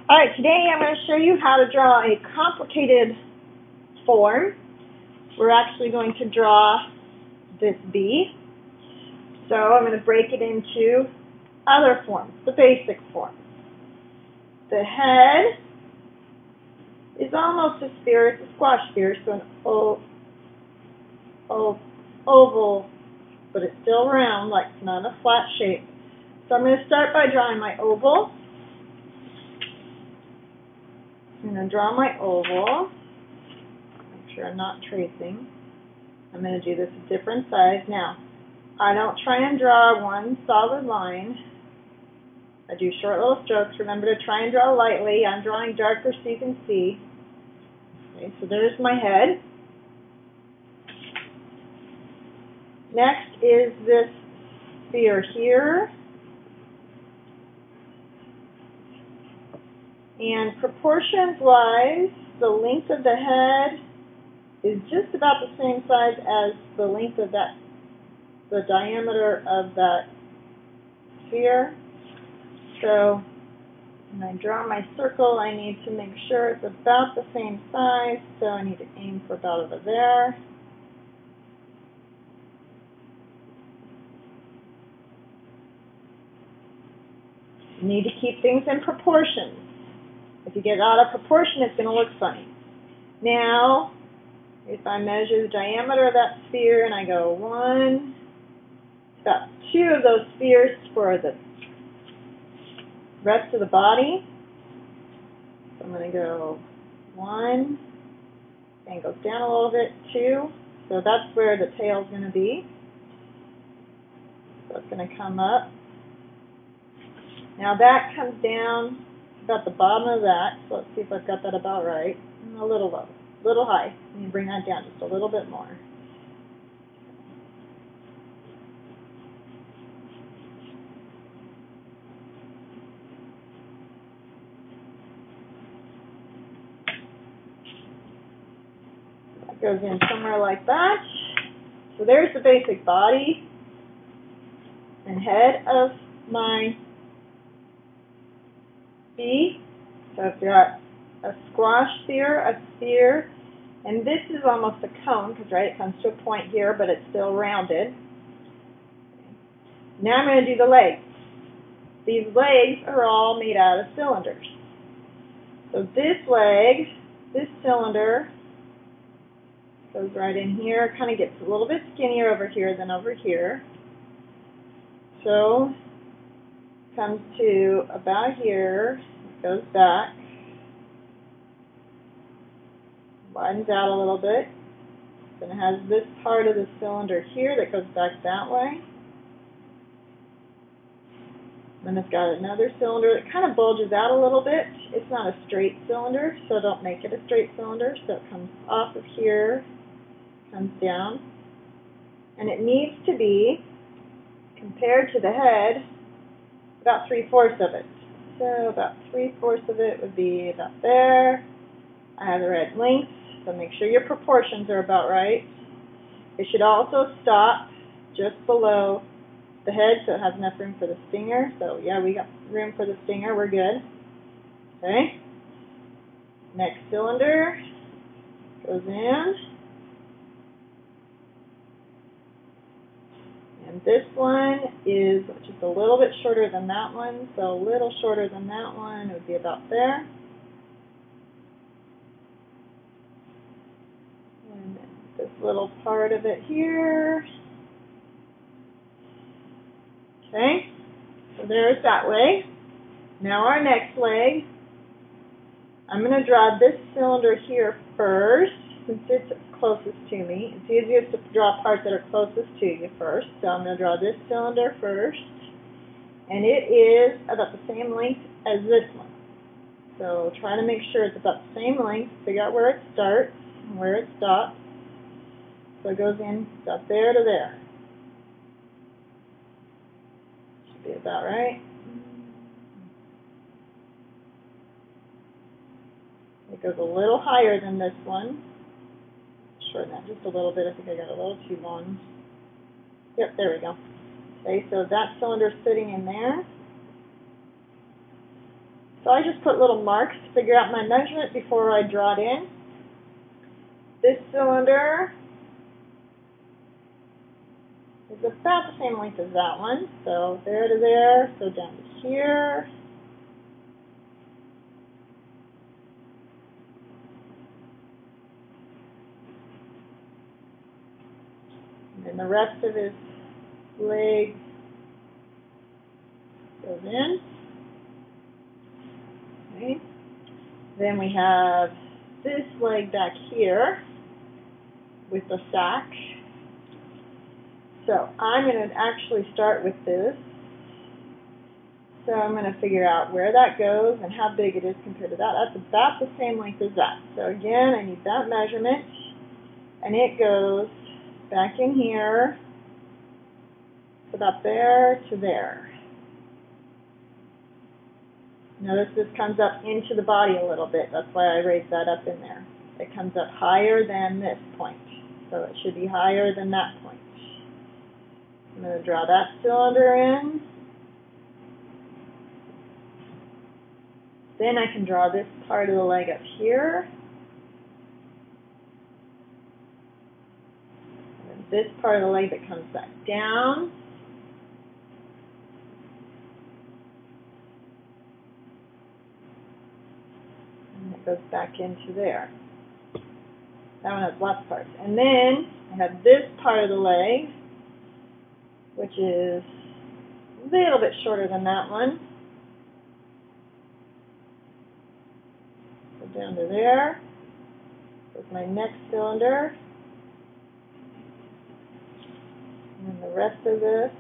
Alright, today I'm going to show you how to draw a complicated form. We're actually going to draw this bee. So I'm going to break it into other forms, the basic forms. The head is almost a sphere, it's a squash sphere, so an oval, but it's still round, like it's not a flat shape. So I'm going to start by drawing my oval. I'm going to draw my oval. Make sure I'm not tracing. I'm going to do this a different size. Now, I don't try and draw one solid line. I do short little strokes. Remember to try and draw lightly. I'm drawing darker so you can see. Okay, so there's my head. Next is this sphere here. And proportions-wise, the length of the head is just about the same size as the length of the diameter of that sphere. So when I draw my circle, I need to make sure it's about the same size, so I need to aim for about over there. You need to keep things in proportions. If you get out of proportion, it's going to look funny. Now, if I measure the diameter of that sphere and I go 1, about 2 of those spheres for the rest of the body. So I'm going to go 1, and goes down a little bit, 2. So that's where the tail is going to be. So it's going to come up. Now that comes down about the bottom of that, so let's see if I've got that about right. A little low, a little high. And you bring that down just a little bit more. That goes in somewhere like that. So there's the basic body and head of my bee. So I've got a squash sphere, a sphere, and this is almost a cone because right, it comes to a point here, but it's still rounded. Now I'm going to do the legs. These legs are all made out of cylinders. So this leg, this cylinder, goes right in here, kind of gets a little bit skinnier over here than over here. So comes to about here, goes back, widens out a little bit, then it has this part of the cylinder here that goes back that way. Then it's got another cylinder that kind of bulges out a little bit. It's not a straight cylinder, so don't make it a straight cylinder. So it comes off of here, comes down, and it needs to be, compared to the head, about 3/4 of it. So about 3/4 of it would be about there. I have the right length, so make sure your proportions are about right. It should also stop just below the head so it has enough room for the stinger. So yeah, we got room for the stinger, we're good. Okay. Next cylinder goes in. And this one is just a little bit shorter than that one, so a little shorter than that one, it would be about there. And this little part of it here. Okay, so there's that leg. Now our next leg, I'm going to draw this cylinder here first, since it's closest to me. It's easiest to draw parts that are closest to you first. So I'm going to draw this cylinder first. And it is about the same length as this one. So try to make sure it's about the same length. Figure out where it starts and where it stops. So it goes in about there to there. Should be about right. It goes a little higher than this one. Shorten that just a little bit. I think I got a little too long. Yep, there we go. Okay, so that cylinder's sitting in there. So I just put little marks to figure out my measurement before I draw it in. This cylinder is about the same length as that one. So there to there, so down to here. And the rest of his leg goes in. Okay. Then we have this leg back here with the sack. So I'm going to actually start with this. So I'm going to figure out where that goes and how big it is compared to that. That's about the same length as that. So again, I need that measurement. And it goes back in here, about there to there. Notice this comes up into the body a little bit. That's why I raised that up in there. It comes up higher than this point. So it should be higher than that point. I'm going to draw that cylinder in. Then I can draw this part of the leg up here. And then this part of the leg that comes back down. And it goes back into there. That one has lots of parts. And then I have this part of the leg, which is a little bit shorter than that one. So down to there. There's my next cylinder. And then the rest of this.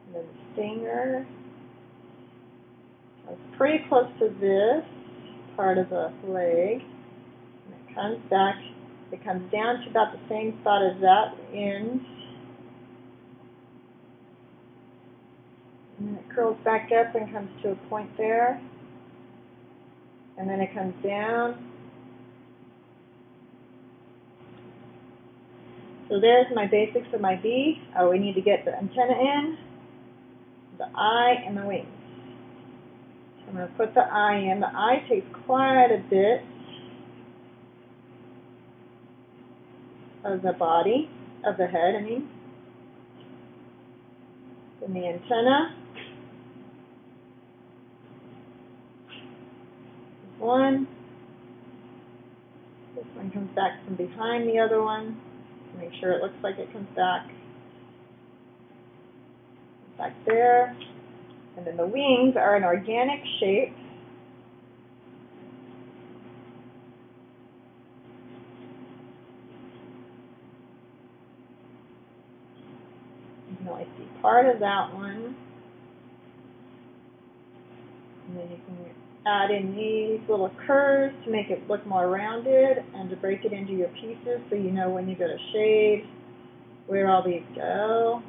And then the stinger. So it's pretty close to this part of the leg. And it comes back. It comes down to about the same spot as that end. And then it curls back up and comes to a point there. And then it comes down. So there's my basics of my bee. Oh, we need to get the antenna in, the eye, and the wings. So I'm going to put the eye in. The eye takes quite a bit of the body, of the head, I mean. Then the antenna. One. This one comes back from behind the other one. Make sure it looks like it comes back. Back there. And then the wings are an organic shape. You can only see part of that one. And then you can add in these little curves to make it look more rounded and to break it into your pieces so you know when you go to shade where all these go.